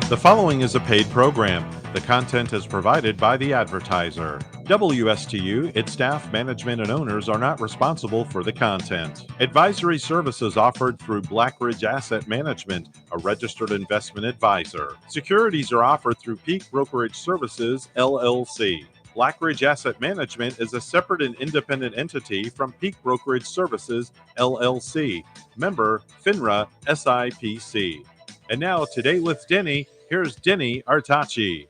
The following is a paid program. The content is provided by the advertiser. WSTU, its staff, management, and owners are not responsible for the content. Advisory services offered through Blackridge Asset Management, a registered investment advisor. Securities are offered through Peak Brokerage Services, LLC. Blackridge Asset Management is a separate and independent entity from Peak Brokerage Services, LLC. Member, FINRA, SIPC. And now, Today with Denny, here's Denny Artachi.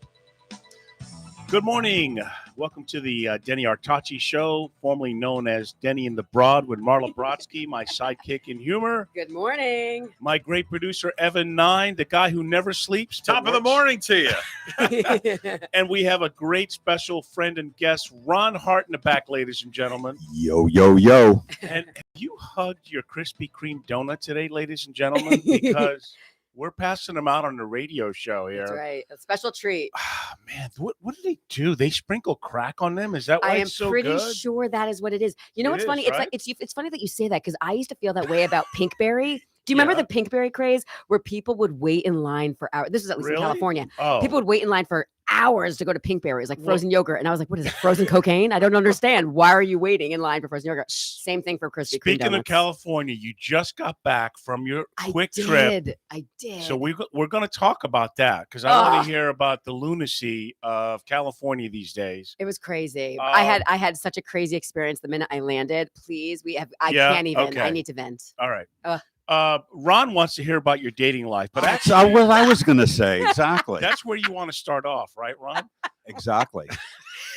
Good morning. Welcome to the Denny Artachi Show, formerly known as Denny and the Broad with Marla Brodsky, my sidekick in humor. Good morning. My great producer, Evan Nine, the guy who never sleeps. Top of the morning to you. And we have a great special friend and guest, Ron Hart in the back, ladies and gentlemen. Yo, yo, yo. And have you hugged your Krispy Kreme donut today, ladies and gentlemen? Because we're passing them out on the radio show here. That's right. A special treat. Man, what do they do? They sprinkle crack on them? Is that why it's so good? I am pretty sure that is what it is. You know what's funny? Right? It's funny that you say that because I used to feel that way about Pinkberry. Do you remember the Pinkberry craze where people would wait in line for hours? This is at least in California. Oh. People would wait in line for hours to go to Pinkberry. It's like frozen yogurt. And I was like, what is it? Frozen cocaine? I don't understand. Why are you waiting in line for frozen yogurt? Same thing for Krispy Kreme Speaking donuts. of California, you just got back from your quick trip. I did. So we're going to talk about that because I want to hear about the lunacy of California these days. It was crazy. I had such a crazy experience the minute I landed. Please, I can't even. Okay. I need to vent. All right. Ron wants to hear about your dating life, but That's what I was going to say. Exactly. that's where you want to start off, right, Ron? Exactly.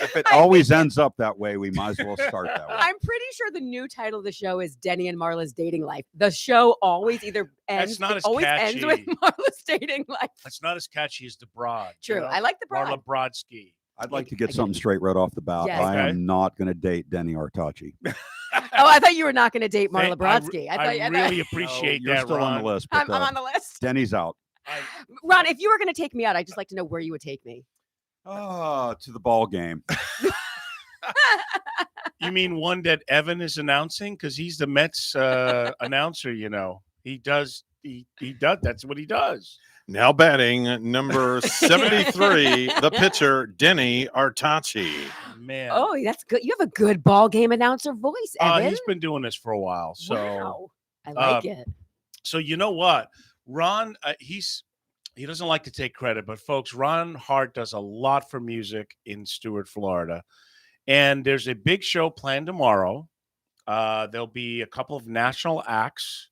If it always ends up that way, we might as well start that way. I'm pretty sure the new title of the show is Denny and Marla's Dating Life. The show always either ends, ends with Marla's dating life. It's not as catchy as the Broad. True. You know? I like the Broad. Marla Brodsky. I'd like to get something straight right off the bat. Yes. I am not going to date Denny Artachi. Oh, I thought you were not going to date Marla Brodsky. I really appreciate you're that, still Ron. on the list. I'm But, on the list. Denny's out. Ron, if you were going to take me out, I'd just like to know where you would take me. To the ball game. You mean one that Evan is announcing? Because he's the Mets announcer, you know. He does. That's what he does. Now batting number 73, the pitcher, Denny Artachi. Man. Oh, that's good. You have a good ball game announcer voice, Evan. He's been doing this for a while. So wow. I like it. So you know what? Ron, he doesn't like to take credit, but folks, Ron Hart does a lot for music in Stuart, Florida. And there's a big show planned tomorrow. There'll be a couple of national acts.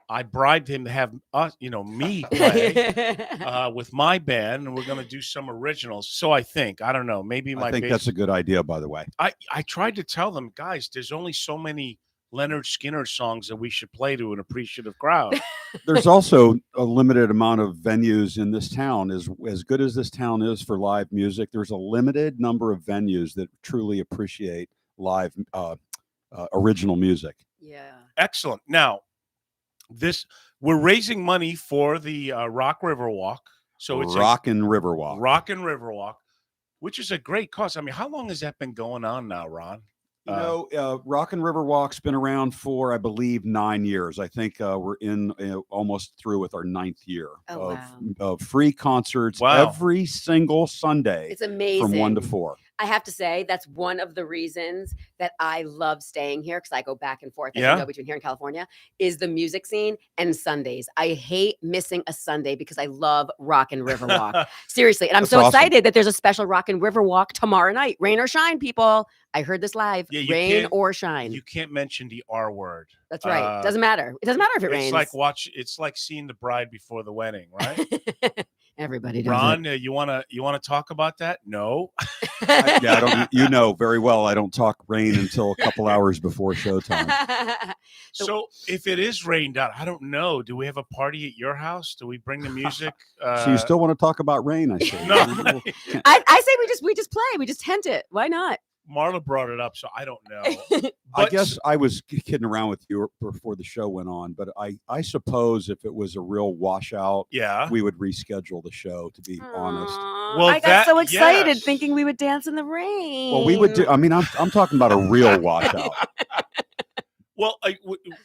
I bribed him to have me play with my band, and we're going to do some originals. So I don't know, maybe I think that's a good idea, by the way. I tried to tell them, guys, there's only so many Leonard Skinner songs that we should play to an appreciative crowd. There's also a limited amount of venues in this town. As good as this town is for live music, there's a limited number of venues that truly appreciate live original music. Yeah. Excellent. Now, we're raising money for the Rock River Walk. So it's Rockin' Riverwalk. Rockin' Riverwalk, which is a great cause. I mean, how long has that been going on now, Ron? Rockin' Riverwalk's been around for, I believe, 9 years. I think we're in almost through with our 9th year of free concerts every single Sunday. It's amazing. From 1 to 4. I have to say that's one of the reasons that I love staying here because I go back and forth between here and California is the music scene and Sundays. I hate missing a Sunday because I love Rockin' Riverwalk. Seriously. And I'm so excited that there's a special Rockin' Riverwalk tomorrow night. Rain or shine, people. I heard this live. Rain or shine. You can't mention the R word. That's right. Doesn't matter. It doesn't matter if it rains. It's like seeing the bride before the wedding, right? Everybody does. Ron, you wanna talk about that? No. I don't. You know very well I don't talk rain until a couple hours before showtime. So if it is rained out, I don't know. Do we have a party at your house? Do we bring the music? So you still want to talk about rain? I say. No. I say we just play. We just tent it. Why not? Marla brought it up, so I don't know. I guess I was kidding around with you before the show went on, but I suppose if it was a real washout, we would reschedule the show, to be honest. Well, I got so excited thinking we would dance in the rain. Well, we would do. I mean, I'm talking about a real washout. Well,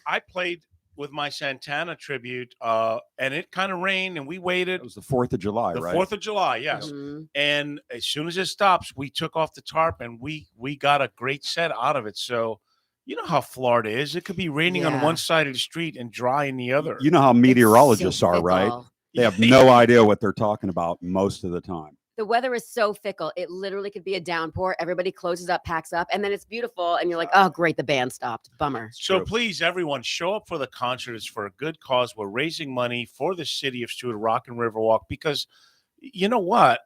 I played with my Santana tribute, and it kind of rained, and we waited. It was the 4th of July, The right? 4th of July, yes. Mhm. And as soon as it stops, we took off the tarp, and we got a great set out of it. So, you know how Florida is. It could be raining on Yeah. one side of the street and dry in the other. You know how It's meteorologists so are, right? fickle. They have no idea what they're talking about most of the time. The weather is so fickle. It literally could be a downpour. Everybody closes up, packs up, and then it's beautiful. And you're like, oh, great, the band stopped. Bummer. So True. please, everyone, show up for the concert. It's for a good cause. We're raising money for the city of Stewart, Rock and Riverwalk, because you know what?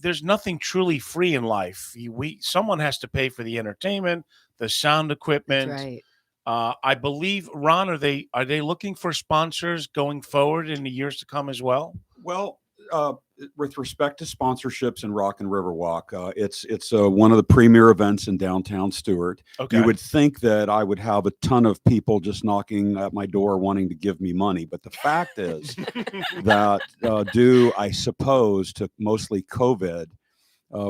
There's nothing truly free in life. Someone has to pay for the entertainment, the sound That's equipment. right. I believe, Ron, are they looking for sponsors going forward in the years to come as well? Well, with respect to sponsorships in Rock and Riverwalk, it's one of the premier events in downtown Stewart. Okay. You would think that I would have a ton of people just knocking at my door wanting to give me money, but the fact is that due, I suppose, to mostly COVID,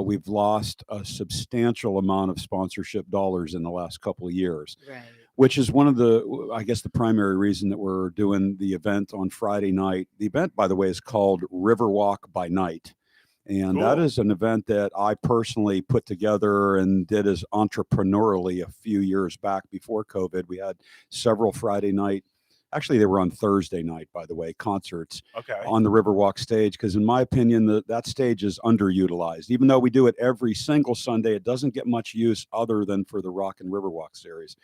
we've lost a substantial amount of sponsorship dollars in the last couple of years. Right. Which is one of the, I guess, the primary reason that we're doing the event on Friday night. The event, by the way, is called Riverwalk by Night. And that Cool. is an event that I personally put together and did as entrepreneurially a few years back before COVID. We had several Friday night, actually they were on Thursday night, by the way, concerts Okay. on the Riverwalk stage, because in my opinion, that stage is underutilized. Even though we do it every single Sunday, it doesn't get much use other than for the Rock and Riverwalk series.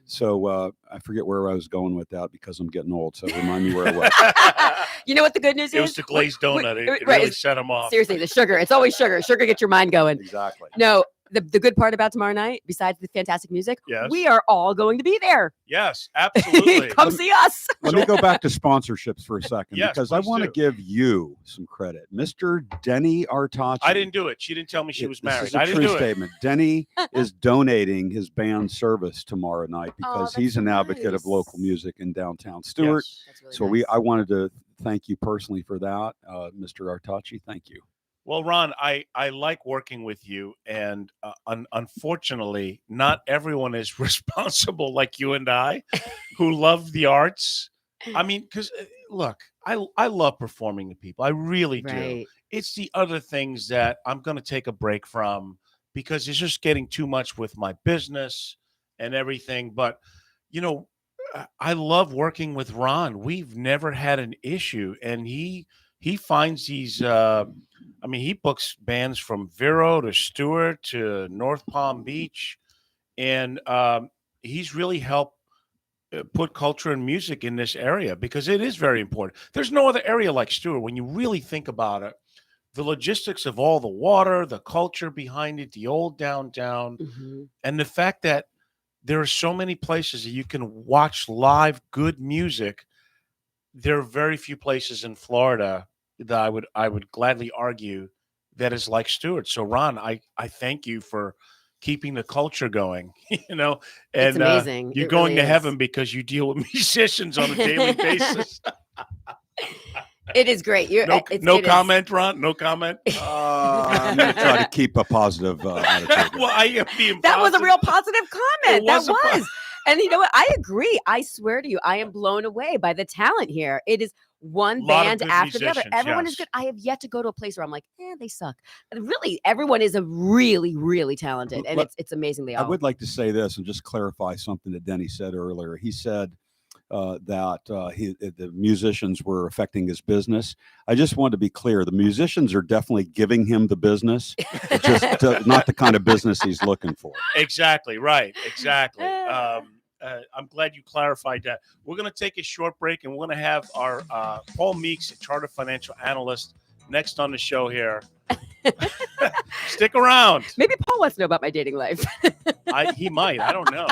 So I forget where I was going with that because I'm getting old. So remind me where I was. You know what the good news It is? was the glazed donut. It right, really it's- set them off. Seriously, the sugar. It's always sugar. Sugar gets your mind going. Exactly. No, the good part about tomorrow night, besides the fantastic music, Yes. we are all going to be there. Yes, absolutely. Come see us. Let me go back to sponsorships for a second, Yes, because I please want to do. give you some credit. Mr. Denny-11-18-21. I didn't do it. She didn't tell me she was married. This is a I didn't true do it. statement. Denny is donating his band service tomorrow night because that's he's an so advocate of local nice. music in downtown Stewart. Yes. That's really So nice. I wanted to thank you personally for that, Mr. Artachi. Thank you. Well, Ron, I like working with you, and unfortunately, not everyone is responsible like you and I, who love the arts. I mean, because look, I love performing to people. I really do. Right. It's the other things that I'm going to take a break from because it's just getting too much with my business and everything. But you know, I love working with Ron. We've never had an issue, and he finds these. I mean, he books bands from Vero to Stewart to North Palm Beach, and he's really helped put culture and music in this area because it is very important. There's no other area like Stewart when you really think about it. The logistics of all the water, the culture behind it, the old downtown, Mhm. and the fact that there are so many places that you can watch live good music. There are very few places in Florida that I would gladly argue that is like Stewart. So Ron, I thank you for keeping the culture going, you know, It's and amazing. you're It going really to is. heaven because you deal with musicians on a daily basis. It is great. You're, No, it no is- comment, Ron. No comment. I'm going to try to keep a positive attitude. Well, I am being That was a positive. real positive comment. It That was a po- was. And you know what? I agree. I swear to you, I am blown away by the talent here. It is one Lot of band good after the other. musicians, Everyone is yes. good. I have yet to go to a place where I'm like, they suck. And really, everyone is a really, really talented. And Let- it's amazing they I all. would like to say this and just clarify something that Denny said earlier. He said that the musicians were affecting his business. I just want to be clear. The musicians are definitely giving him the business. It's just not the kind of business he's looking for. Exactly right. Exactly. I'm glad you clarified that. We're going to take a short break, and we're going to have our Paul Meeks, a chartered financial analyst, next on the show here. Stick around. Maybe Paul wants to know about my dating life. He might. I don't know.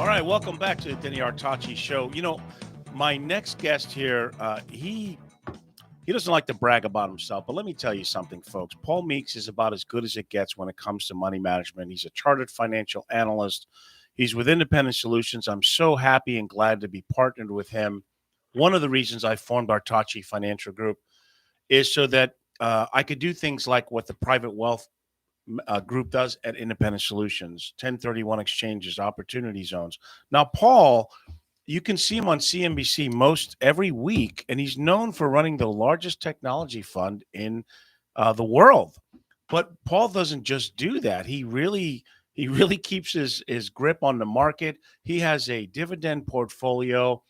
All right, welcome back to the Denny Artachi Show. You know, my next guest here, he doesn't like to brag about himself, but let me tell you something, folks. Paul Meeks is about as good as it gets when it comes to money management. He's a chartered financial analyst. He's with Independent Solutions. I'm so happy and glad to be partnered with him. One of the reasons I formed Artachi Financial Group is so that I could do things like what the private wealth group does at Independent Solutions, 1031 exchanges, opportunity zones. Now, Paul, you can see him on CNBC most every week, and he's known for running the largest technology fund in the world. But Paul doesn't just do that. He really keeps his grip on the market. He has a dividend portfolio.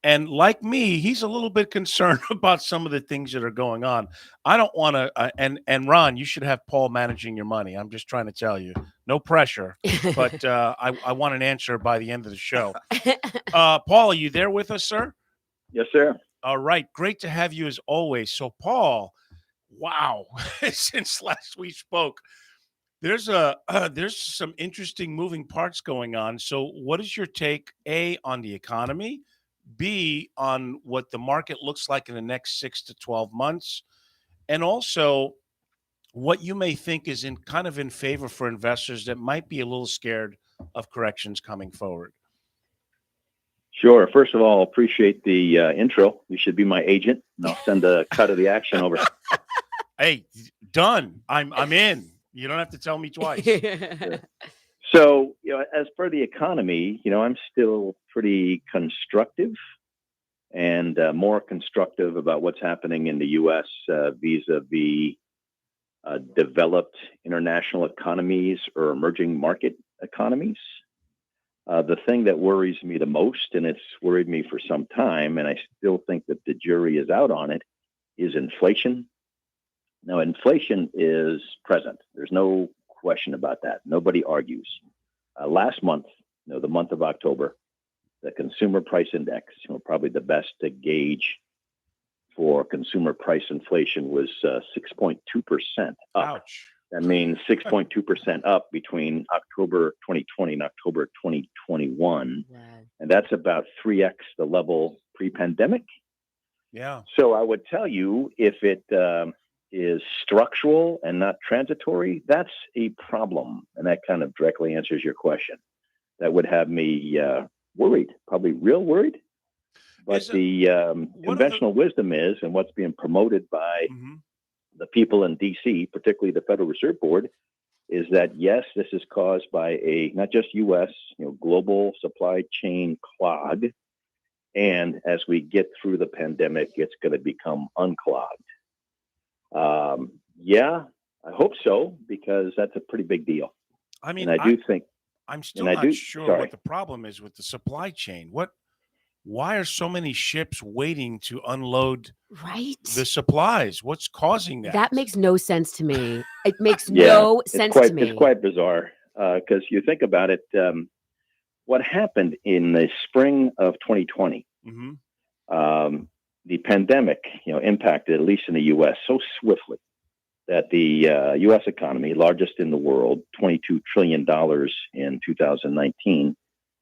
And like me, he's a little bit concerned about some of the things that are going on. I don't want to, and Ron, you should have Paul managing your money. I'm just trying to tell you, no pressure, but I want an answer by the end of the show. Paul, are you there with us, sir? Yes, sir. All right, great to have you as always. So, Paul, wow, since last we spoke, there's some interesting moving parts going on. So, what is your take, A, on the economy? B, on what the market looks like in the next 6 to 12 months, and also what you may think is in favor for investors that might be a little scared of corrections coming forward. Sure. First of all, appreciate the intro. You should be my agent, and I'll send a cut of the action over. Hey, done. I'm in. You don't have to tell me twice. Sure. So, as for the economy, I'm still pretty constructive and more constructive about what's happening in the U.S. Vis-a-vis developed international economies or emerging market economies. The thing that worries me the most, and it's worried me for some time, and I still think that the jury is out on it, is inflation. Now, inflation is present. There's no question about that. Nobody argues. Last month, the month of October, the consumer price index, probably the best to gauge for consumer price inflation, was 6.2% up. Ouch. That means 6.2% up between October 2020 and October 2021. Wow. And that's about 3x the level pre-pandemic. Yeah. So I would tell you, if it is structural and not transitory, that's a problem. And that kind of directly answers your question. That would have me worried, probably real worried. But the conventional wisdom is, and what's being promoted by the people in D.C., particularly the Federal Reserve Board, is that, yes, this is caused by a not just U.S., global supply chain clog. And as we get through the pandemic, it's going to become unclogged. Yeah, I hope so, because that's a pretty big deal. I mean, and I do think I'm still not sure what the problem is with the supply chain. Why are so many ships waiting to unload the supplies? What's causing that? That makes no sense to me. It makes no sense to me. It's quite bizarre, because you think about it. What happened in the spring of 2020? The pandemic, impacted, at least in the U.S., so swiftly that the U.S. economy, largest in the world, $22 trillion in 2019,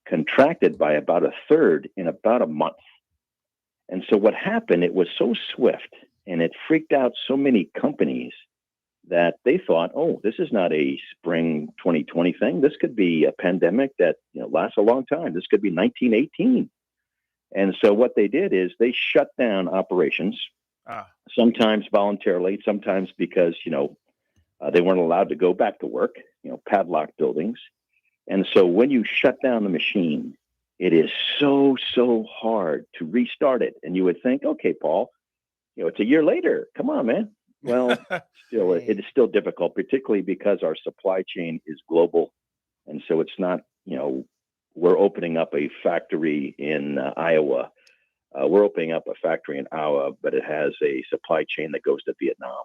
contracted by about a third in about a month. And so what happened, it was so swift and it freaked out so many companies that they thought, oh, this is not a spring 2020 thing. This could be a pandemic that lasts a long time. This could be 1918. And so what they did is they shut down operations, sometimes voluntarily, sometimes because, they weren't allowed to go back to work, padlocked buildings. And so when you shut down the machine, it is so hard to restart it. And you would think, okay, Paul, it's a year later. Come on, man. Well, still, it is still difficult, particularly because our supply chain is global. And so it's not, we're opening up a factory in Iowa. We're opening up a factory in Iowa, but it has a supply chain that goes to Vietnam.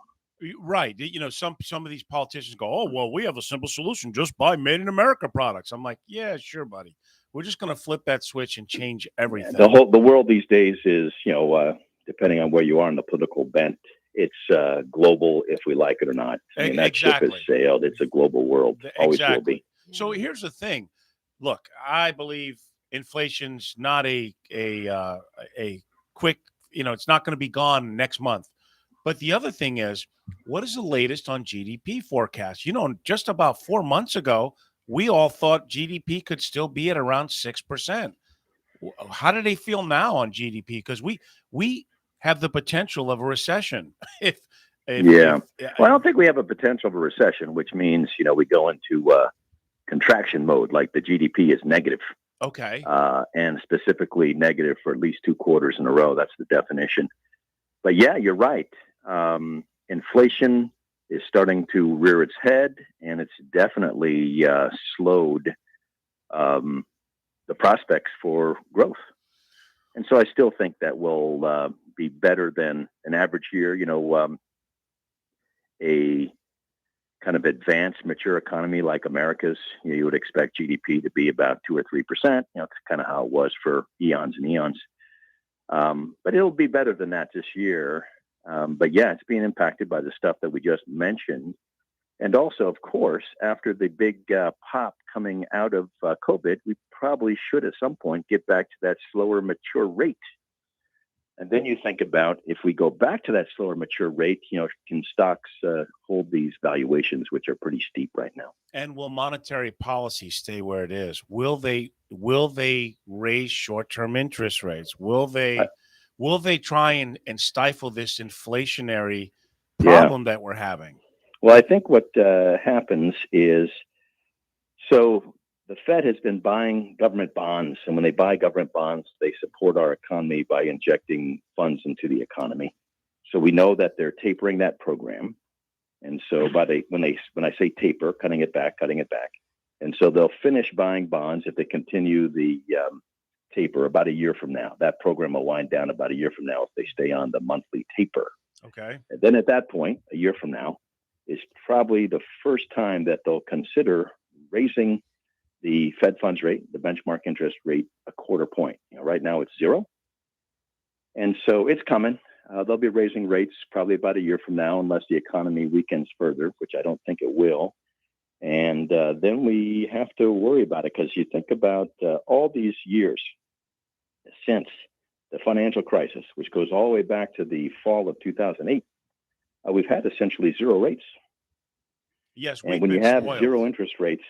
Right. Some of these politicians go, oh, well, we have a simple solution. Just buy made in America products. I'm like, yeah, sure, buddy. We're just going to flip that switch and change everything. The world these days is, depending on where you are in the political bent, it's global if we like it or not. I mean, that ship has sailed. It's a global world. Always will be. So here's the thing. look, I believe inflation's not a quick, it's not going to be gone next month. But the other thing is, what is the latest on GDP forecast? Just about 4 months ago, we all thought GDP could still be at around 6%. How do they feel now on GDP? Because we have the potential of a recession. Well, I don't think we have a potential of a recession, which means we go into contraction mode, like the GDP is negative. Okay. And specifically negative for at least 2 quarters in a row. That's the definition. But yeah, you're right. Inflation is starting to rear its head, and it's definitely slowed the prospects for growth. And so I still think that will be better than an average year. A kind of advanced, mature economy like America's, you would expect GDP to be about 2 or 3%. It's kind of how it was for eons and eons. But it'll be better than that this year. But yeah, it's being impacted by the stuff that we just mentioned. And also, of course, after the big pop coming out of COVID, we probably should at some point get back to that slower, mature rate. And then you think about, if we go back to that slower, mature rate, can stocks hold these valuations, which are pretty steep right now? And will monetary policy stay where it is? Will they raise short-term interest rates? Will they try and stifle this inflationary problem that we're having? Well, I think what happens is, so the Fed has been buying government bonds, and when they buy government bonds, they support our economy by injecting funds into the economy. So we know that they're tapering that program, and so when I say taper, cutting it back, and so they'll finish buying bonds if they continue the taper about a year from now. That program will wind down about a year from now if they stay on the monthly taper. Okay. And then at that point, a year from now, is probably the first time that they'll consider raising the Fed funds rate, the benchmark interest rate, a quarter point. Right now it's 0. And so it's coming. They'll be raising rates probably about a year from now, unless the economy weakens further, which I don't think it will. And then we have to worry about it, because you think about all these years since the financial crisis, which goes all the way back to the fall of 2008, we've had essentially 0 rates. Yes, and when you have 0 interest rates,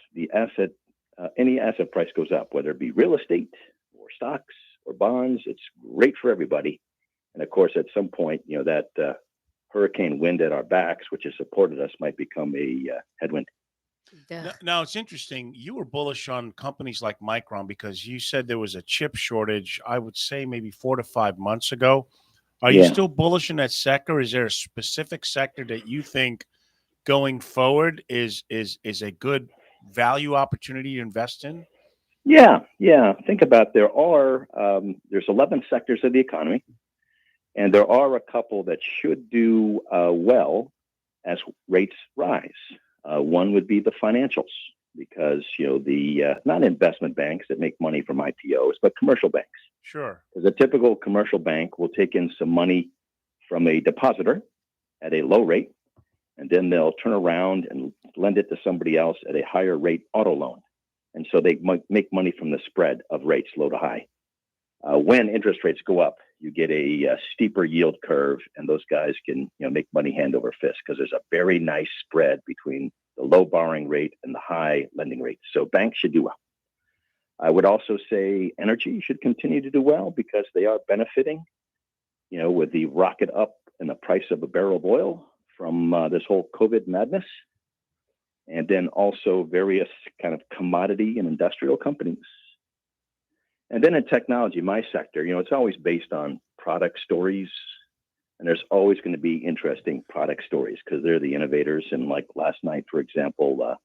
any asset price goes up, whether it be real estate or stocks or bonds. It's great for everybody. And of course, at some point, that hurricane wind at our backs, which has supported us, might become a headwind. Now, it's interesting. You were bullish on companies like Micron because you said there was a chip shortage, I would say maybe 4 to 5 months ago. Are you still bullish in that sector? Is there a specific sector that you think going forward is a good value opportunity to invest in? Yeah. Think about there's 11 sectors of the economy, and there are a couple that should do well as rates rise. One would be the financials, because the not investment banks that make money from IPOs, but commercial banks. Sure. Because a typical commercial bank will take in some money from a depositor at a low rate, and then they'll turn around and lend it to somebody else at a higher rate auto loan. And so they make money from the spread of rates, low to high. When interest rates go up, you get a steeper yield curve, and those guys can make money hand over fist, because there's a very nice spread between the low borrowing rate and the high lending rate. So banks should do well. I would also say energy should continue to do well, because they are benefiting, with the rocket up in the price of a barrel of oil from this whole COVID madness. And then also various kind of commodity and industrial companies. And then in technology, my sector, it's always based on product stories. And there's always going to be interesting product stories, because they're the innovators. And like last night, for example,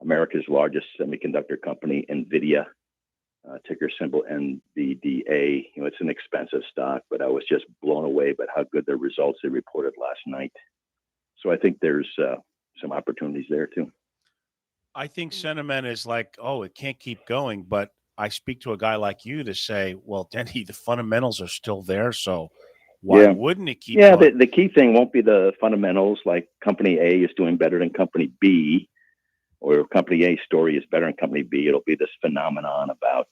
America's largest semiconductor company, NVIDIA, ticker symbol NVDA. It's an expensive stock, but I was just blown away by how good their results they reported last night. So I think there's some opportunities there too. I think sentiment is like, oh, it can't keep going. But I speak to a guy like you to say, well, Denny, the fundamentals are still there. So why wouldn't it keep going? The key thing won't be the fundamentals, like company A is doing better than company B. or company A story is better than company B, it'll be this phenomenon about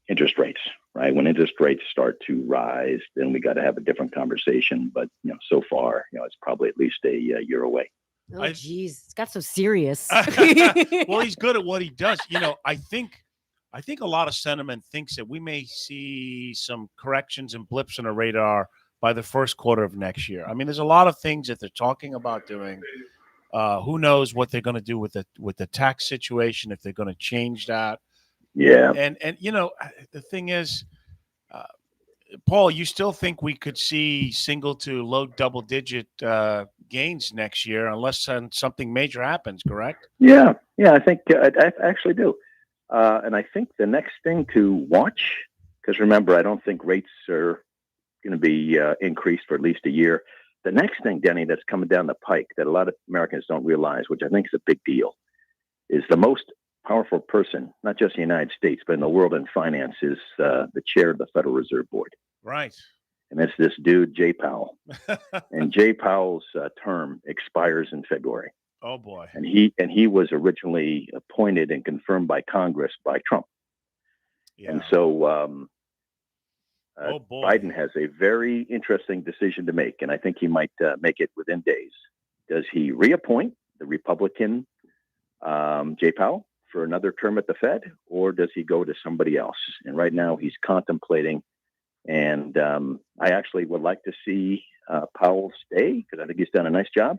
interest rates, right? When interest rates start to rise, then we got to have a different conversation. But so far, it's probably at least a year away. Oh, geez, it's got so serious. Well, he's good at what he does. I think a lot of sentiment thinks that we may see some corrections and blips on the radar by the first quarter of next year. I mean, there's a lot of things that they're talking about doing. Who knows what they're going to do with the tax situation, if they're going to change that. Yeah. And the thing is, Paul, you still think we could see single to low double-digit gains next year unless something major happens, correct? Yeah, I think I actually do. And I think the next thing to watch, because remember, I don't think rates are going to be increased for at least a year. The next thing, Denny, that's coming down the pike that a lot of Americans don't realize, which I think is a big deal, is the most powerful person, not just in the United States, but in the world in finance, is the chair of the Federal Reserve Board. Right. And it's this dude, Jay Powell. And Jay Powell's term expires in February. Oh, boy. And he was originally appointed and confirmed by Congress by Trump. Yeah. And so Biden has a very interesting decision to make, and I think he might make it within days. Does he reappoint the Republican Jay Powell for another term at the Fed, or does he go to somebody else? And right now he's contemplating, and I actually would like to see Powell stay because I think he's done a nice job.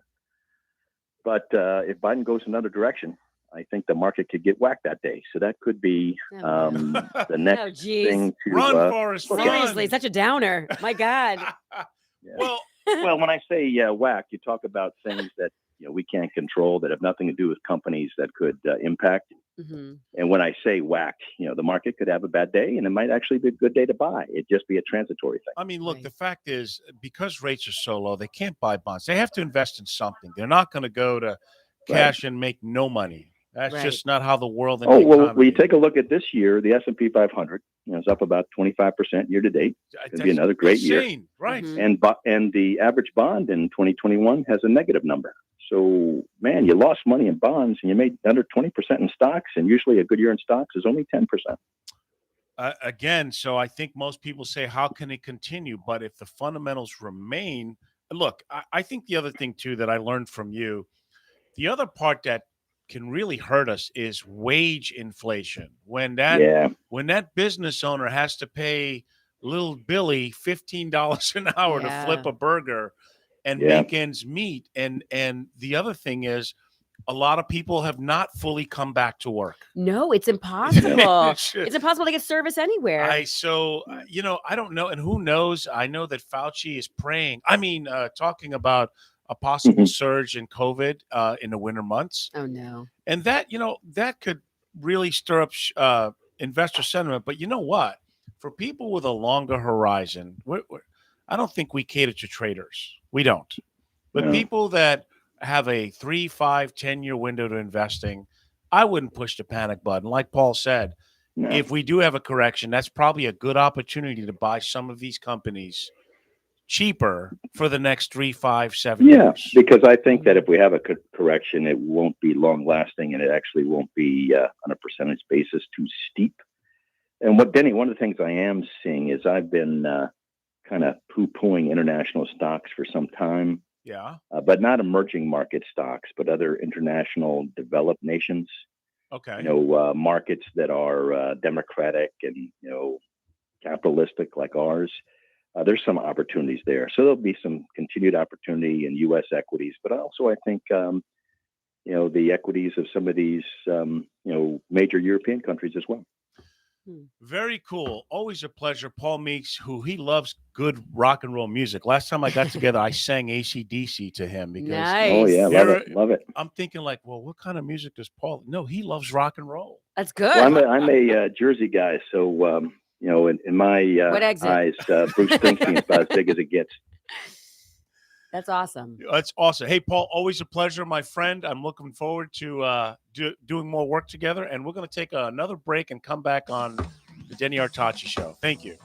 But if Biden goes another direction, I think the market could get whacked that day. So that could be the next thing to run, Forrest. Seriously, such a downer. My God. Yeah. Well, when I say whack, you talk about things that we can't control that have nothing to do with companies that could impact. Mm-hmm. And when I say whack, the market could have a bad day, and it might actually be a good day to buy. It'd just be a transitory thing. I mean, look, the fact is, because rates are so low, they can't buy bonds. They have to invest in something. They're not going to go to cash and make no money. That's just not how the world. And well, you take a look at this year, the S&P 500 is up about 25% year to date. It's going to be another great year, right? Mm-hmm. And the average bond in 2021 has a negative number. So, man, you lost money in bonds and you made under 20% in stocks, and usually a good year in stocks is only 10%. Again, so I think most people say, how can it continue? But if the fundamentals remain, look, I think the other thing, too, that I learned from you, the other part that can really hurt us is wage inflation. When that business owner has to pay little Billy $15 an hour to flip a burger and make ends meet. And the other thing is, a lot of people have not fully come back to work. No, it's impossible. It's impossible to get service anywhere. I don't know. And who knows? I know that Fauci is talking about a possible surge in COVID in the winter months. Oh, no. And that could really stir up investor sentiment. But you know what? For people with a longer horizon, I don't think we cater to traders. We don't. But people that have a 3, 5, 10-year window to investing, I wouldn't push the panic button. Like Paul said, if we do have a correction, that's probably a good opportunity to buy some of these companies cheaper for the next 3, 5, 7 years. Yeah, because I think that if we have a correction, it won't be long lasting, and it actually won't be on a percentage basis too steep. And one of the things I am seeing is I've been kind of poo-pooing international stocks for some time. Yeah. But not emerging market stocks, but other international developed nations. Okay. Markets that are democratic and, capitalistic like ours. There's some opportunities there. So there'll be some continued opportunity in U.S. equities, but also I think, the equities of some of these, major European countries as well. Very cool. Always a pleasure. Paul Meeks, he loves good rock and roll music. Last time I got together, I sang AC/DC to him because nice. Oh yeah, love it. I'm thinking like, well, what kind of music does Paul? No, he loves rock and roll. That's good. Well, I'm a Jersey guy, so in my eyes, Bruce Springsteen is about as big as it gets. That's awesome. That's awesome. Hey, Paul, always a pleasure, my friend. I'm looking forward to doing more work together. And we're going to take another break and come back on the Denny Artachi Show. Thank you.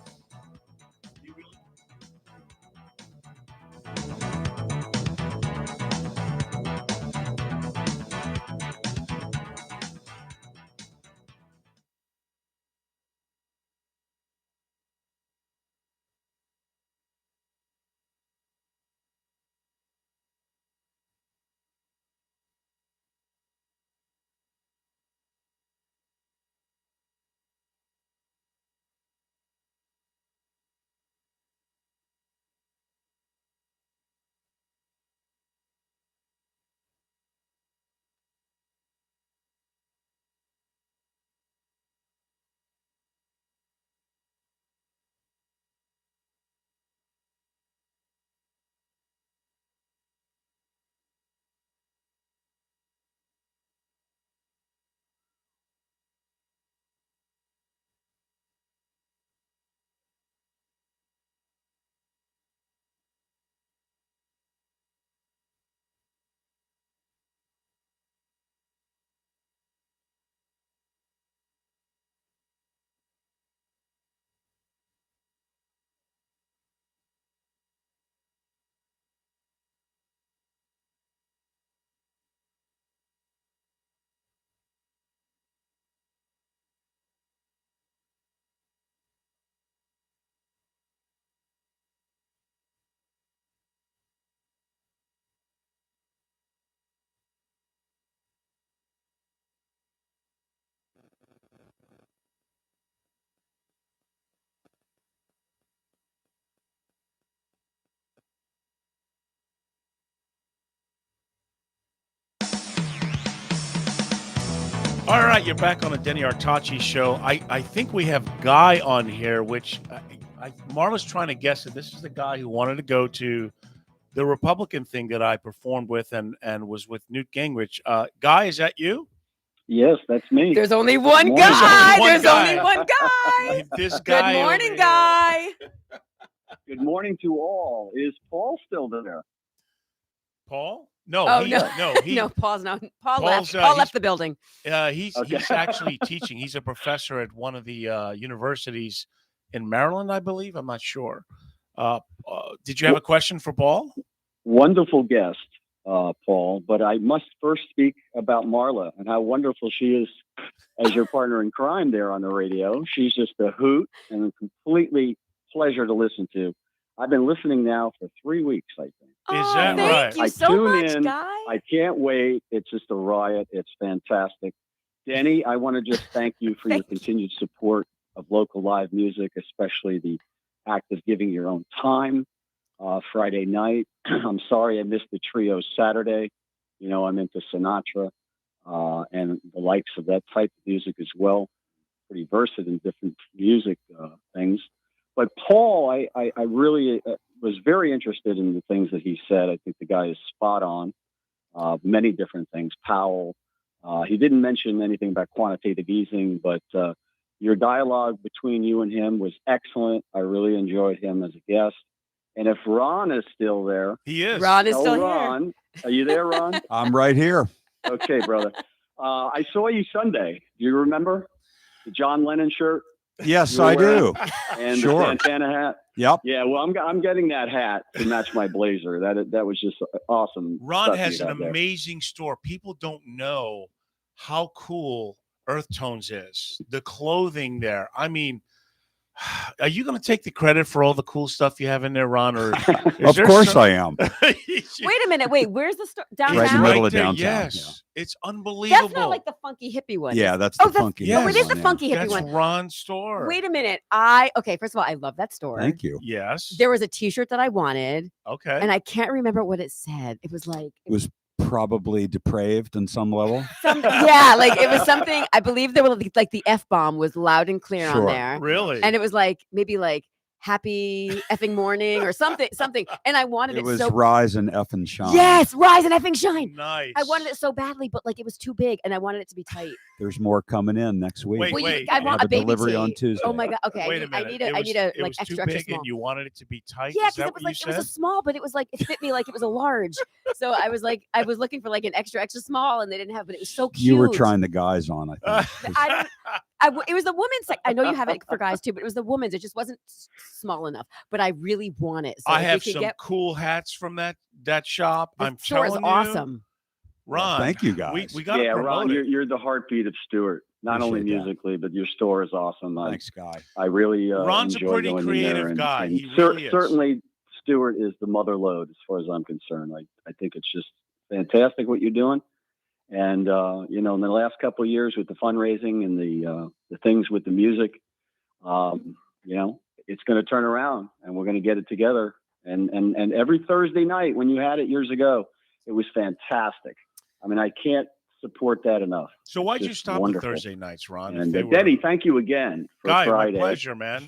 All right, you're back on the Denny Artachi show. I think we have Guy on here, which Marla's trying to guess it. This is the guy who wanted to go to the Republican thing that I performed with and was with Newt Gingrich. Guy, is that you? Yes, that's me. There's only one Good morning. guy. There's There's only only one one guy. This Good guy. morning, over here. guy. Good morning to all. Is Paul still there? Paul? No, Oh, he, no. no, he, No, Paul's not. Paul Paul's, left. Paul he's- left the building. he's Okay. actually teaching. He's a professor at one of the universities in Maryland, I believe. I'm not sure. Did you have a question for Paul? Wonderful guest, Paul. But I must first speak about Marla and how wonderful she is as your partner in crime there on the radio. She's just a hoot and a completely pleasure to listen to. I've been listening now for 3 weeks, I think. Oh, that thank right? you I so tune much, in. guy. I can't wait. It's just a riot. It's fantastic. Denny, I want to just thank you for your Thank you. continued support of local live music, especially the act of giving your own time Friday night. I'm sorry I missed the trio Saturday. You know, I'm into Sinatra and the likes of that type of music as well. Pretty versed in different music things. But Paul, I really was very interested in the things that he said. I think the guy is spot on. Many different things. Powell. He didn't mention anything about quantitative easing, but your dialogue between you and him was excellent. I really enjoyed him as a guest. And if Ron is still there, He is. Ron is tell still here. Ron, are you there, Ron? I'm right here. Okay, brother. I saw you Sunday. Do you remember the John Lennon shirt Yes, You were I do. and Sure. the Santana hat? Yep. Yeah, well, I'm getting that hat to match my blazer. That was just awesome. Ron stuff has you an got there. amazing store. People don't know how cool Earth Tones is. The clothing there. I mean, are you going to take the credit for all the cool stuff you have in there, Ron? Or Of course I am. Wait a minute. Wait, where's the store? Downtown? Right in the middle of there, downtown, Yes, it's unbelievable. That's not like the funky hippie one. Yeah, that's Oh, the that's- funky. oh, it is one, the funky hippie That's one. Ron's store. Wait a minute. Okay, first of all, I love that store. Thank you. Yes. There was a t-shirt that I wanted, Okay. and I can't remember what it said. It was like It was probably depraved on some level. yeah, like it was something. I believe there were like the F-bomb was loud and clear on Sure. there. Really? And it was like maybe like happy effing morning or something. And I wanted It it, was so rise and F and shine. yes, rise and effing shine. nice. I wanted it so badly, but like it was too big, and I wanted it to be tight. There's more coming in next week. Wait, Well, wait. I I want have a baby delivery on tee. Tuesday. Oh my god. Okay, Wait a I minute. need a It like was too extra big, extra small. and you wanted it to be tight. Yeah, Is because that it what was like you it was said? a small, but it was like it fit me like it was a large. So I was looking for like an extra small, and they didn't have. But it was so cute. You were trying the guys on, I think. It was the women's section. I know you have it for guys too, but it was the women's. It just wasn't small enough. But I really want it. So I if have we could some cool hats from that shop. the I'm store is telling you, awesome. Ron. Thank you, guys. We got to Yeah, promote Ron, it. you're the heartbeat of Stewart. Not only Appreciate that. musically, but your store is awesome. Thanks, Guy. I really Ron's a enjoy pretty going in creative there, and, guy. and He really is. certainly Stewart is the mother lode as far as I'm concerned. I think it's just fantastic what you're doing. And you know, in the last couple of years with the fundraising and the things with the music, you know, it's going to turn around, and we're going to get it together. And every Thursday night when you had it years ago, it was fantastic. I mean, I can't support that enough. So why'd you just stop wonderful. the Thursday nights, Ron? if And they were- Denny, thank you again for Guy, Friday. my pleasure, man.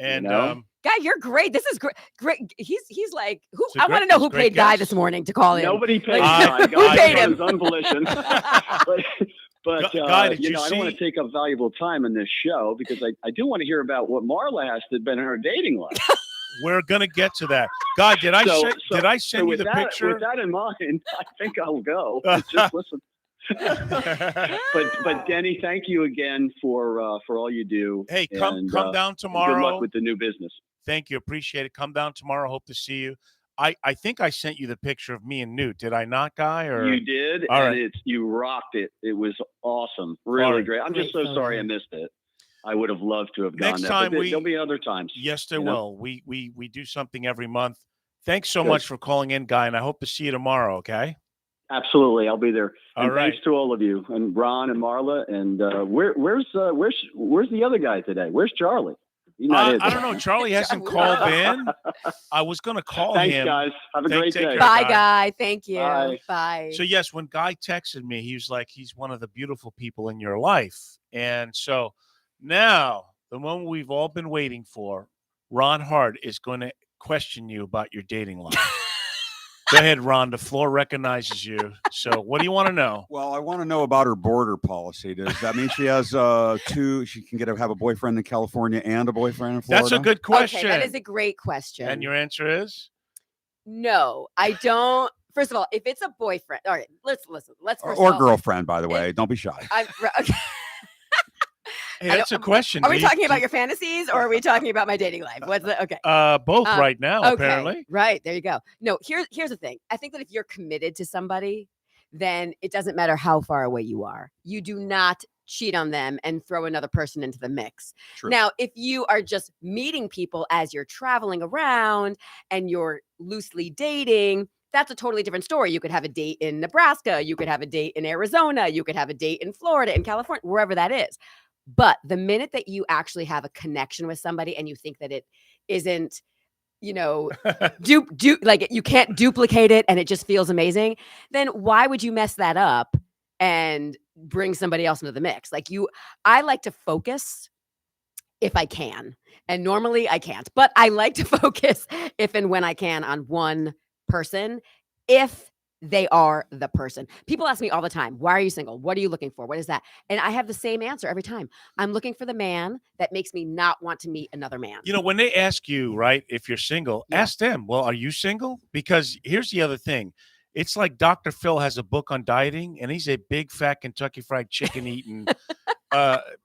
And know? Guy, you're great. This is great. Great. He's like who? It's a I want to know it's a who great paid Guy guest. this morning to call in. Nobody paid I- Guy. who paid Guy him? was on volition. But Guy, did you you know, I don't want see- to take up valuable time in this show because I do want to hear about what Marla has to been in her dating life. We're gonna get to that. Guy, did I So- did I So send you with the that, picture? with that in mind, I think I'll go. Just listen. But Denny, thank you again for all you do. Hey, and, come down and tomorrow. Good luck with the new business. Thank you. Appreciate it. Come down tomorrow. Hope to see you. I think I sent you the picture of me and Newt. Did I not, Guy? Or You did, All and right. you rocked it. It was awesome, All really right. great. I'm just Great so sorry I photo. missed it. I would have loved to have gone Next there. time but we- there'll be other times. Yes, there You know? will. We do something every month. Thanks so Good. much for calling in, Guy, and I hope to see you tomorrow. Okay. Absolutely, I'll be there. All And right. thanks to all of you, and Ron and Marla. And where's the other guy today? Where's Charlie? You're not it. I don't know. Charlie hasn't called in. I was going to call Thanks, him. guys. Have a great take day. care, Bye, Guy. Guy. Thank you. Bye. Bye. So, yes, when Guy texted me, he was like, he's one of the beautiful people in your life. And so now, the moment we've all been waiting for, Ron Hart is going to question you about your dating life. Go ahead, Ron. The floor recognizes you. So what do you want to know? Well, I want to know about her border policy. Does that mean she has she can have a boyfriend in California and a boyfriend in Florida? That's a good question. Okay, that is a great question. And your answer is? No, I don't. First of all, if it's a boyfriend, all right, let's listen. Let's first or of all, girlfriend, by the way. Don't be shy. Okay. Hey, that's a question. Are we talking about your fantasies or are we talking about my dating life? What's the okay? Both right now, okay, apparently. Right. There you go. No, here's the thing. I think that if you're committed to somebody, then it doesn't matter how far away you are. You do not cheat on them and throw another person into the mix. True. Now, if you are just meeting people as you're traveling around and you're loosely dating, that's a totally different story. You could have a date in Nebraska. You could have a date in Arizona. You could have a date in Florida, in California, wherever that is. But the minute that you actually have a connection with somebody and you think that it isn't, like you can't duplicate it and it just feels amazing, then why would you mess that up and bring somebody else into the mix? I like to focus if I can. And normally I can't, but I like to focus if and when I can on one person, if they are the person. People ask me all the time, why are you single? What are you looking for? What is that? And I have the same answer every time. I'm looking for the man that makes me not want to meet another man. When they ask you, right, if you're single, ask them, well, are you single? Because here's the other thing. It's like Dr. Phil has a book on dieting, and he's a big, fat Kentucky Fried Chicken eating.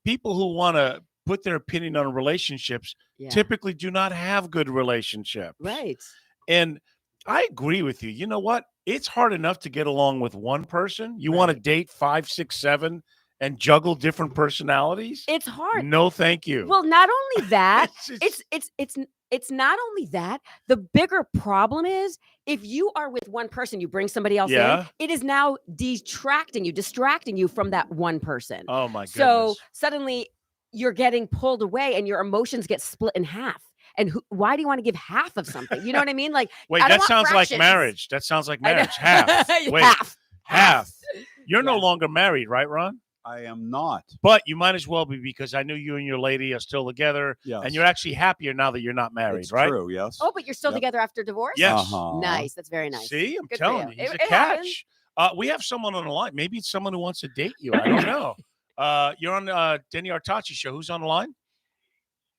People who want to put their opinion on relationships typically do not have good relationships. Right. And I agree with you. You know what? It's hard enough to get along with one person. You want to date 5, 6, 7 and juggle different personalities? It's hard. No, thank you. Well, not only that, it's not only that. The bigger problem is if you are with one person, you bring somebody else in, it is now distracting you from that one person. Oh my goodness. So suddenly you're getting pulled away and your emotions get split in half. And why do you want to give half of something? You know what I mean? Like, wait, that sounds like marriage. That sounds like marriage. Half. Wait, half. You're no longer married, right, Ron? I am not. But you might as well be, because I knew you and your lady are still together. Yes. And you're actually happier now that you're not married, It's right? true, yes. Oh, but you're still together after divorce? Yes. Nice. That's very nice. See, I'm Good telling for you, you. he's It a catch. We have someone on the line. Maybe it's someone who wants to date you. I don't know. You're on Denny Artachi show. Who's on the line?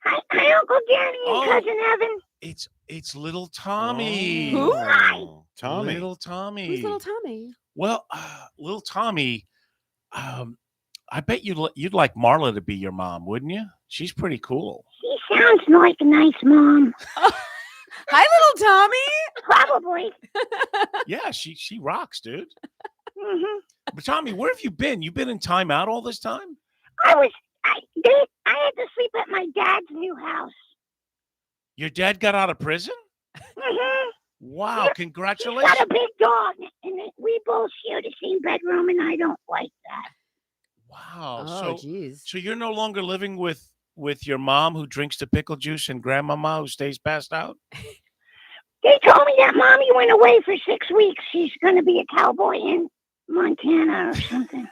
Hi, Uncle Danny and Cousin Evan. It's little Tommy. Who? Tommy. Little Tommy. Who's little Tommy? Well, little Tommy, I bet you'd like Marla to be your mom, wouldn't you? She's pretty cool. She sounds like a nice mom. Hi, little Tommy. Probably. Yeah, she rocks, dude. Mm-hmm. But Tommy, where have you been? You've been in timeout all this time? I had to sleep at my dad's new house. Your dad got out of prison? Mm-hmm. Wow, congratulations. He's got a big dog, and we both share the same bedroom, and I don't like that. Wow. Oh, jeez. So you're no longer living with your mom who drinks the pickle juice and grandmama who stays passed out? They told me that Mommy went away for 6 weeks. She's going to be a cowboy in Montana or something.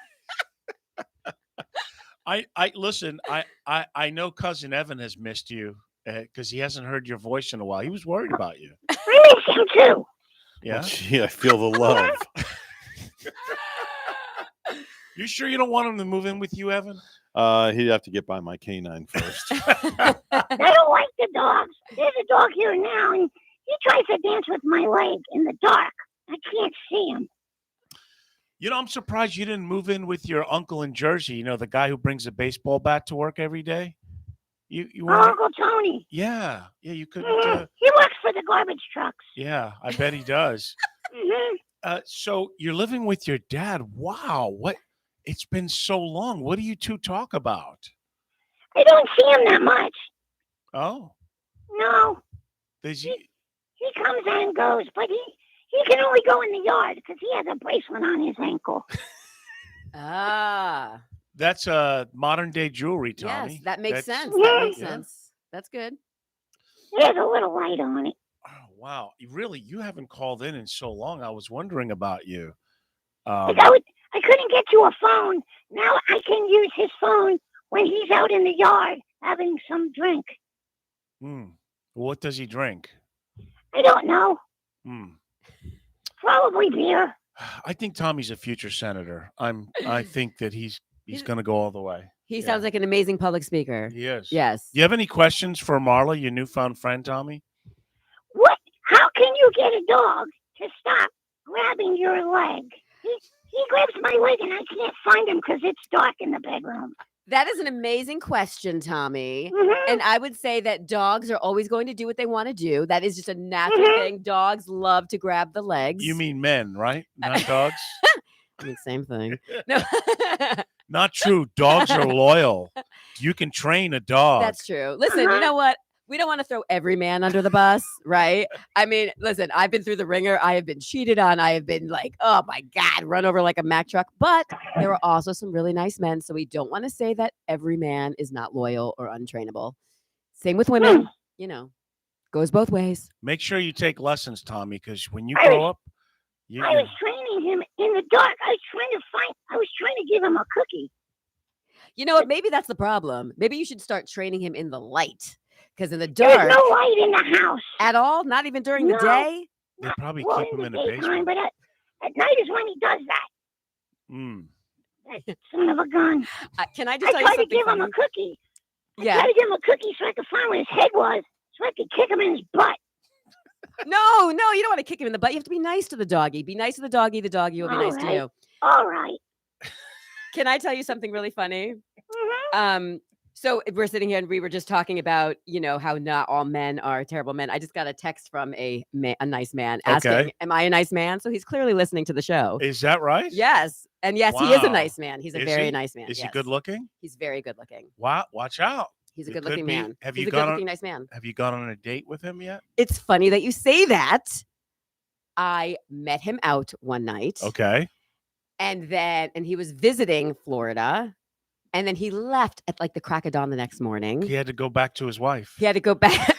Listen, I know Cousin Evan has missed you because he hasn't heard your voice in a while. He was worried about you. I miss him too. Yeah. Gee, I feel the love. You sure you don't want him to move in with you, Evan? He'd have to get by my canine first. I don't like the dogs. There's a dog here now, and he tries to dance with my leg in the dark. I can't see him. I'm surprised you didn't move in with your uncle in Jersey. The guy who brings a baseball bat to work every day. You Uncle Tony. Yeah, you could. He works for the garbage trucks. Yeah, I bet he does. Mm-hmm. So you're living with your dad. Wow, what? It's been so long. What do you two talk about? I don't see him that much. Oh. No. Does he comes and goes, but he can only go in the yard because he has a bracelet on his ankle. Ah. That's modern day jewelry, Tommy. Yes, that makes sense. Yeah. That makes sense. That's good. There's a little light on it. Oh, wow. You haven't called in so long. I was wondering about you. Like I couldn't get to a phone. Now I can use his phone when he's out in the yard having some drink. What does he drink? I don't know. Hmm. Probably beer. I think Tommy's a future senator. I think that he's going to go all the way. He sounds like an amazing public speaker. He is. Yes. Do you have any questions for Marla, your newfound friend, Tommy? What? How can you get a dog to stop grabbing your leg? He grabs my leg and I can't find him because it's dark in the bedroom. That is an amazing question, Tommy. Mm-hmm. And I would say that dogs are always going to do what they want to do. That is just a natural thing. Dogs love to grab the legs. You mean men, right? Not dogs? I mean, same thing. No. Not true. Dogs are loyal. You can train a dog. That's true. Listen, you know what? We don't want to throw every man under the bus, right? I mean, listen, I've been through the ringer. I have been cheated on. I have been like, oh my God, run over like a Mack truck. But there are also some really nice men. So we don't want to say that every man is not loyal or untrainable. Same with women, goes both ways. Make sure you take lessons, Tommy, because when you grow up, I was training him in the dark. I was trying to give him a cookie. You know what? Maybe that's the problem. Maybe you should start training him in the light. Because in the dark, there's no light in the house at all. Not even during the day. They probably keep him in the basement. But at night is when he does that. That son of a gun. Can I just tell you something? I tried to give him a cookie. Yeah. I tried to give him a cookie so I could find where his head was, so I could kick him in his butt. No, you don't want to kick him in the butt. You have to be nice to the doggy. Be nice to the doggy. The doggy will be nice to you. All right. Can I tell you something really funny? Mm-hmm. So we're sitting here and we were just talking about, how not all men are terrible men. I just got a text from a nice man asking, am I a nice man? So he's clearly listening to the show. Is that right? Yes. And yes, he is a nice man. He's a very nice man. Is he good looking? He's very good looking. Wow. Watch out. He's a good looking man. He's a good looking nice man. Have you gone on a date with him yet? It's funny that you say that. I met him out one night. Okay. And he was visiting Florida. And then he left at like the crack of dawn the next morning. He had to go back to his wife. He had to go back.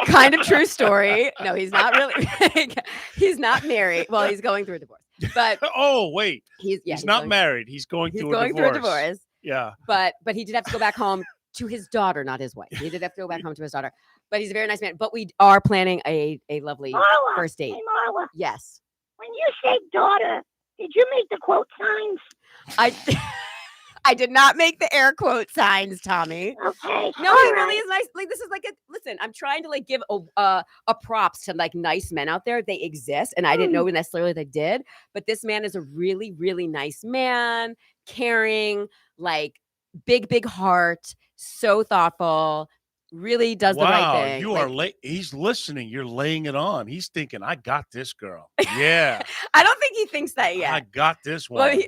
Kind of true story. No, he's not really. He's not married. Well, he's going through a divorce. But wait. He's not married. He's going through a divorce. Yeah. But he did have to go back home to his daughter, not his wife. He did have to go back home to his daughter. But he's a very nice man. But we are planning a lovely first date. Hey, Marla. Yes. When you say daughter, did you make the quote signs? I did not make the air quote signs, Tommy. Okay. No, he really is nice. Like, this is like listen, I'm trying to give a props to nice men out there. They exist. And I didn't know necessarily they did. But this man is a really, really nice man, caring, big heart, so thoughtful, really does the right thing. You are late. He's listening. You're laying it on. He's thinking, I got this girl. Yeah. I don't think he thinks that yet. I got this one. Well,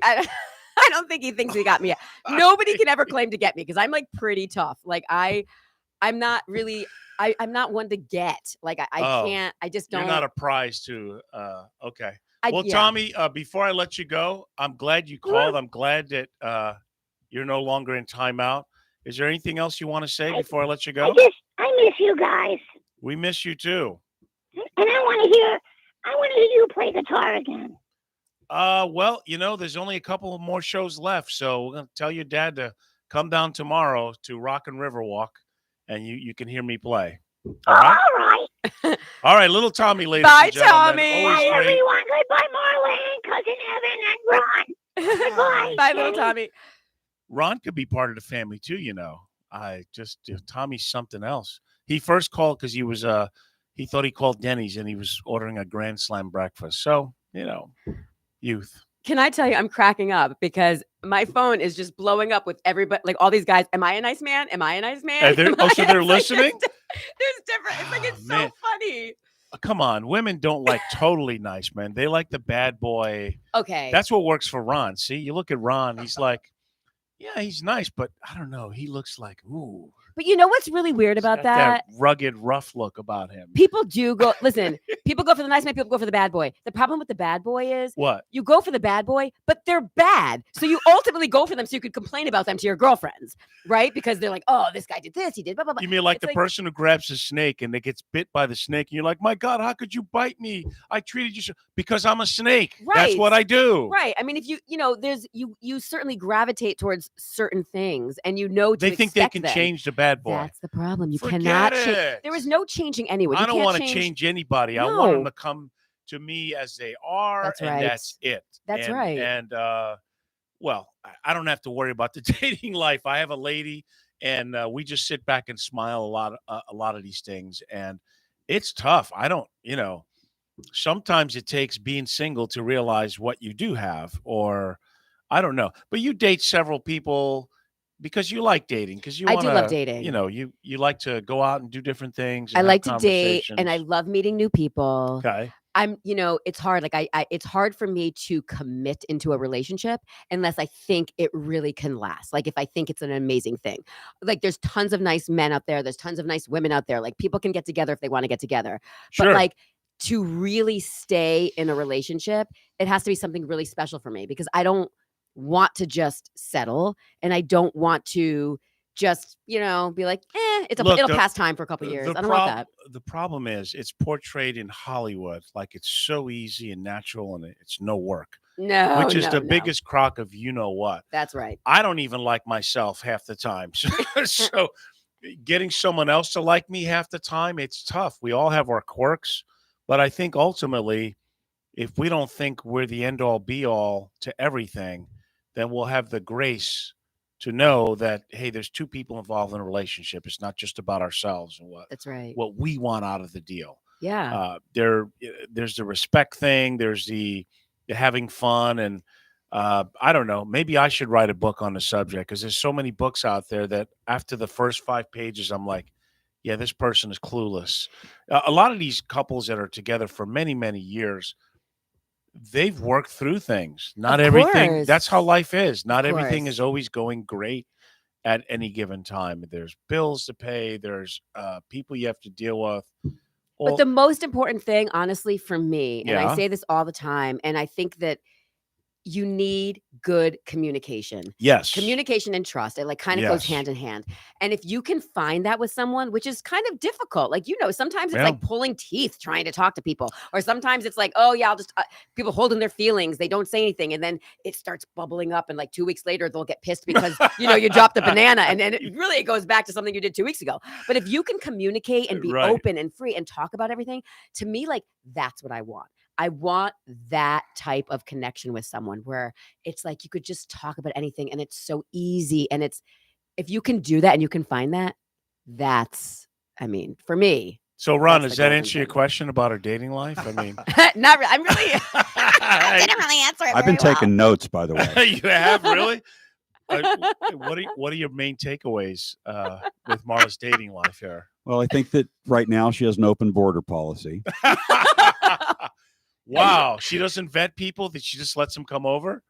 I don't think he thinks he got me yet. Nobody can ever claim to get me because I'm pretty tough. I'm not really, I'm not one to get. I can't, I just don't. You're not a prize to, okay. Tommy, before I let you go, I'm glad you called. I'm glad that you're no longer in timeout. Is there anything else you want to say before I let you go? I miss you guys. We miss you too. And I want to hear you play guitar again. Well, there's only a couple of more shows left, so we're gonna tell your dad to come down tomorrow to Rock and Riverwalk, and you can hear me play. All right. All right, little Tommy, ladies and gentlemen. Tommy. Bye, everyone. Goodbye, Marla and cousin Evan and Ron. Goodbye. Bye, little Tommy. Ron could be part of the family too. Tommy's something else. He first called because he was he thought he called Denny's and he was ordering a Grand Slam breakfast. So youth. Can I tell you, I'm cracking up because my phone is just blowing up with everybody, all these guys. Am I a nice man? Am I a nice man? So they're listening? There's different. It's so funny. Come on. Women don't like totally nice men. They like the bad boy. Okay. That's what works for Ron. See, you look at Ron. He's like, yeah, he's nice, but I don't know. He looks like, ooh. But you know what's really weird He's about got that? rugged, rough look about him. People do go, listen, people go for the nice man, people go for the bad boy. The problem with the bad boy is What? you go for the bad boy, but they're bad. So you ultimately go for them so you could complain about them to your girlfriends, right? Because they're like, oh, this guy did this, he did blah, blah, blah. You mean like It's the person who grabs a snake and it gets bit by the snake, and you're like, my God, how could you bite me? I treated you so because I'm a snake. That's what I do. Right. I mean, if there's you certainly gravitate towards certain things, and they think they can change the bad boy. That's the problem. You Forget cannot change. it. There is no changing anyone. I You don't can't want to change anybody. I want No. them to come to me as they are, That's and right. that's it. That's right. And well, I don't have to worry about the dating life. I have a lady, and we just sit back and smile a lot of these things, and it's tough. I don't, sometimes it takes being single to realize what you do have, or I don't know. But you date several people because you like dating, because I do love dating. You like to go out and do different things. And I have like to date, and I conversations. love meeting new people. Okay. It's hard. Like it's hard for me to commit into a relationship unless I think it really can last. Like if I think it's an amazing thing. Like there's tons of nice men out there. There's tons of nice women out there. Like people can get together if they want to get together. Sure. But like to really stay in a relationship, it has to be something really special for me, because I don't want to just settle, and I don't want to just, be like, it'll pass time for a couple years. I don't want that. The problem is it's portrayed in Hollywood like it's so easy and natural, and it's no work. No, which is the biggest crock of what. That's right. I don't even like myself half the time. So getting someone else to like me half the time, it's tough. We all have our quirks, but I think ultimately, if we don't think we're the end all be all to everything, then we'll have the grace to know that, hey, there's two people involved in a relationship. It's not just about ourselves and That's right. what we want out of the deal. Yeah. There's the respect thing. There's the having fun. And I don't know, maybe I should write a book on the subject, because there's so many books out there that after the first 5 pages, I'm like, yeah, this person is clueless. A lot of these couples that are together for many, many years, they've worked through things. Not everything. That's how life is. Not everything is always going great at any given time. There's bills to pay. There's people you have to deal with. But the most important thing, honestly, for me, and I say this all the time, and I think that you need good communication. Yes. Communication and trust. It kind of goes hand in hand. And if you can find that with someone, which is kind of difficult, sometimes it's like pulling teeth trying to talk to people, or sometimes it's like, oh yeah, I'll just, people holding their feelings. They don't say anything. And then it starts bubbling up. And 2 weeks later, they'll get pissed because, you dropped the banana. And then it goes back to something you did 2 weeks ago. But if you can communicate and be open and free and talk about everything, to me, that's what I want. I want that type of connection with someone where it's like you could just talk about anything, and it's so easy. And if you can do that and you can find that, for me. So, Ron, does that answer your question about our dating life? I mean, not really. I'm really, I didn't really answer it. I've been taking notes, by the way. You have, really? What are your main takeaways with Marla's dating life here? Well, I think that right now she has an open border policy. Wow, she doesn't vet people, that she just lets them come over?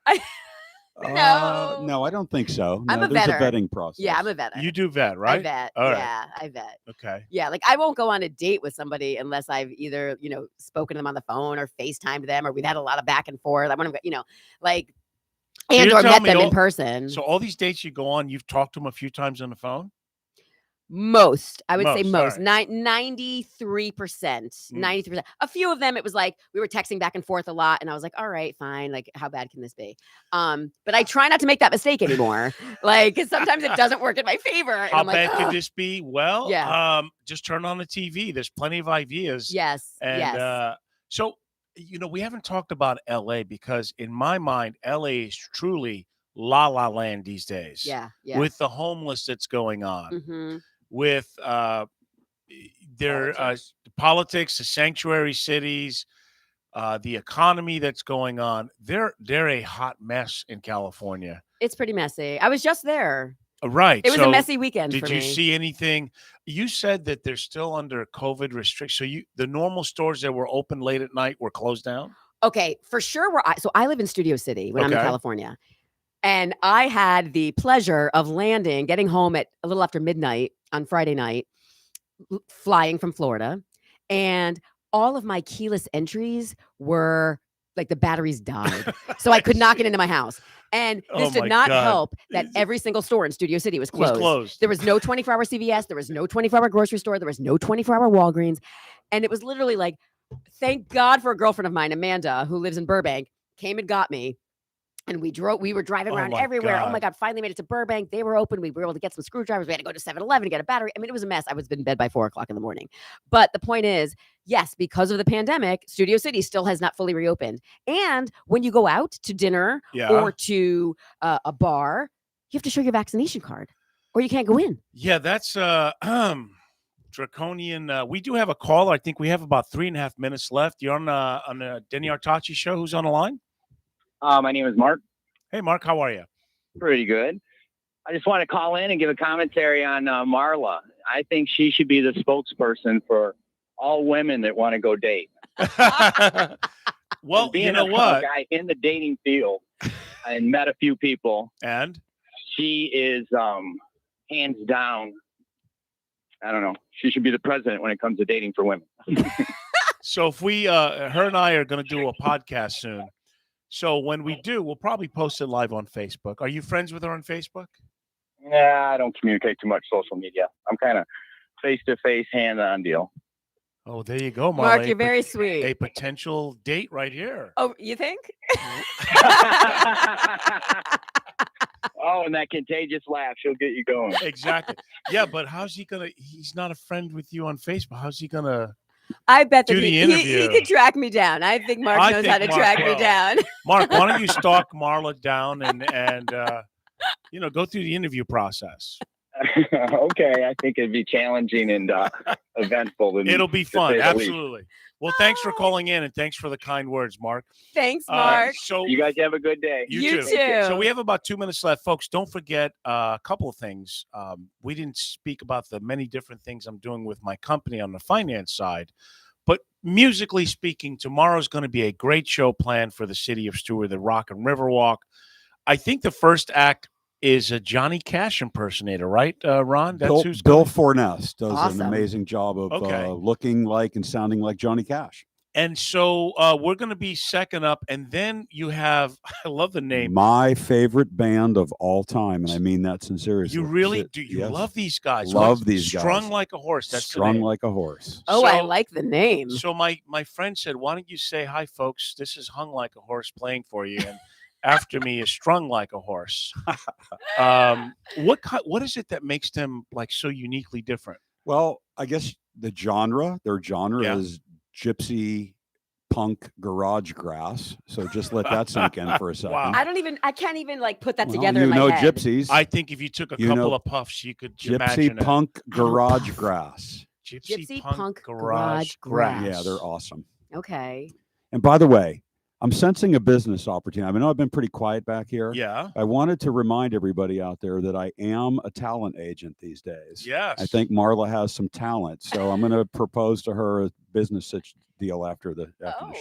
No, I don't think so. No, there's a vetting process. Yeah, I'm a vetter. You do vet, right? I vet. All right. Yeah, I vet. Okay. Yeah, I won't go on a date with somebody unless I've either, spoken to them on the phone or FaceTimed them, or we've had a lot of back and forth. I want to, and or met them in person. So all these dates you go on, you've talked to them a few times on the phone? Most, I would say most, right. 93%, 93%. A few of them, it was like we were texting back and forth a lot, and I was like, all right, fine. How bad can this be? But I try not to make that mistake anymore. Because sometimes it doesn't work in my favor. And How bad could this be? Well, yeah. Just turn on the TV. There's plenty of ideas. Yes. And yes. So, we haven't talked about LA, because in my mind, LA is truly la la land these days. Yeah. With the homeless that's going on. Mm-hmm. With their politics, the sanctuary cities, the economy that's going on. They're a hot mess in California. It's pretty messy. I was just there. Right. It was a messy weekend for me. Did you see anything? You said that they're still under COVID restrictions. So the normal stores that were open late at night were closed down? Okay, for sure. So I live in Studio City when I'm in California. And I had the pleasure of getting home at a little after midnight on Friday night, flying from Florida, and all of my keyless entries were like the batteries died. So I could not get into my house. And this did not help that every single store in Studio City was closed. There was no 24-hour CVS. There was no 24-hour grocery store. There was no 24-hour Walgreens. And it was literally like, thank God for a girlfriend of mine, Amanda, who lives in Burbank, came and got me. And we were driving around everywhere. God. Oh my God, finally made it to Burbank. They were open. We were able to get some screwdrivers. We had to go to 7-Eleven to get a battery. I mean, it was a mess. I was in bed by 4:00 in the morning. But the point is, yes, because of the pandemic, Studio City still has not fully reopened. And when you go out to dinner or to a bar, you have to show your vaccination card or you can't go in. Yeah, that's draconian. We do have a caller. I think we have about 3.5 minutes left. You're on the Denny Artachi show. Who's on the line? My name is Mark. Hey, Mark, how are you? Pretty good. I just want to call in and give a commentary on Marla. I think she should be the spokesperson for all women that want to go date. Well, being you know what? Guy in the dating field and met a few people. And? She is hands down. I don't know. She should be the president when it comes to dating for women. So if we, her and I are going to do a podcast soon. So when we do, we'll probably post it live on Facebook. Are you friends with her on Facebook? Nah, I don't communicate too much social media. I'm kind of face-to-face, hand-on deal. Oh, there you go, Marla. Mark, you're very sweet. A potential date right here. Oh, you think? Oh, and that contagious laugh, she'll get you going. Exactly. Yeah, but how's he going to, he's not a friend with you on Facebook. How's he going to I bet that do the he interview? could track me down. I think Mark knows how to track me down. Mark, why don't you stalk Marla down and go through the interview process? Okay, I think it'd be challenging and eventful. It'll be fun, absolutely. Well, thanks for calling in and thanks for the kind words, Mark. Thanks, Mark. So you guys have a good day. You too. So we have about 2 minutes left, folks. Don't forget a couple of things. We didn't speak about the many different things I'm doing with my company on the finance side, but musically speaking, tomorrow's going to be a great show planned for the city of Stewart, the Rock and Riverwalk. I think the first act is a Johnny Cash impersonator, right, Ron? That's Bill Forness does an amazing job of looking like and sounding like Johnny Cash. And so we're going to be second up. And then you have, I love the name. My favorite band of all time. And I mean that sincerely. You really do. You love these guys. Love these guys. Strung Like a Horse. That's Strung Like a Horse. Oh, I like the name. So my friend said, why don't you say, hi, folks, this is Hung Like a Horse playing for you. And after me is Strung Like a Horse. What is it that makes them like so uniquely different? Well, I guess their genre is gypsy punk garage grass. So just let that sink in for a second. Wow. I can't even like put that together in my head. Gypsies. I think if you took a couple of puffs, you could imagine gypsy punk garage grass. Gypsy punk garage grass. Yeah, they're awesome. Okay. And by the way, I'm sensing a business opportunity. I know I've been pretty quiet back here. Yeah. I wanted to remind everybody out there that I am a talent agent these days. Yes. I think Marla has some talent. So I'm going to propose to her a business deal after the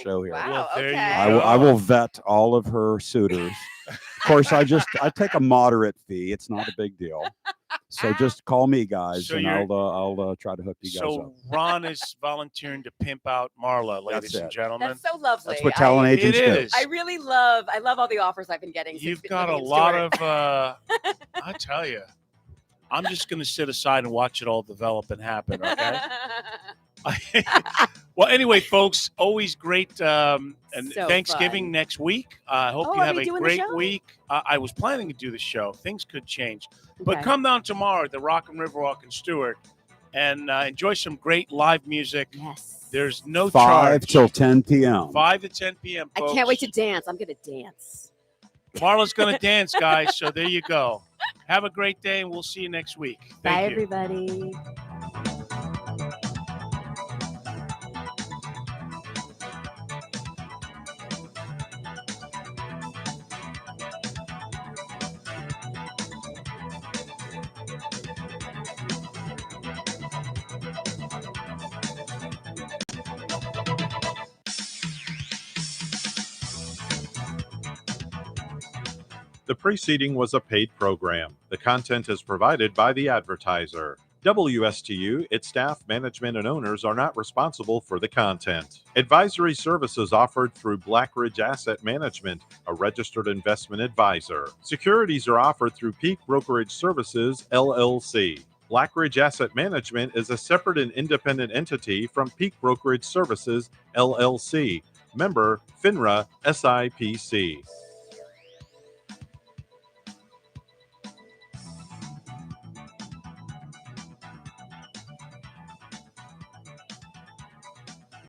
show here. Wow. Well, there okay. I will vet all of her suitors. Of course, I take a moderate fee. It's not a big deal. So just call me, guys, and I'll try to hook you guys up. So Ron is volunteering to pimp out Marla, ladies and gentlemen. That's so lovely. That's what talent agents do. I love all the offers I've been getting. You've got a lot of, I tell you, I'm just going to sit aside and watch it all develop and happen, okay? Well, anyway, folks, always great. And so Thanksgiving fun. Next week. I hope you have a great week. I was planning to do the show. Things could change. But come down tomorrow at the Rock and Riverwalk in Stewart and enjoy some great live music. Yes. There's no charge. 5 till 10 p.m. 5 to 10 p.m., folks. I can't wait to dance. I'm going to dance. Marla's going to dance, guys. So there you go. Have a great day, and we'll see you next week. Bye, everybody. The preceding was a paid program. The content is provided by the advertiser. WSTU, its staff, management, and owners are not responsible for the content. Advisory services offered through Blackridge Asset Management, a registered investment advisor. Securities are offered through Peak Brokerage Services, LLC. Blackridge Asset Management is a separate and independent entity from Peak Brokerage Services, LLC. Member FINRA SIPC.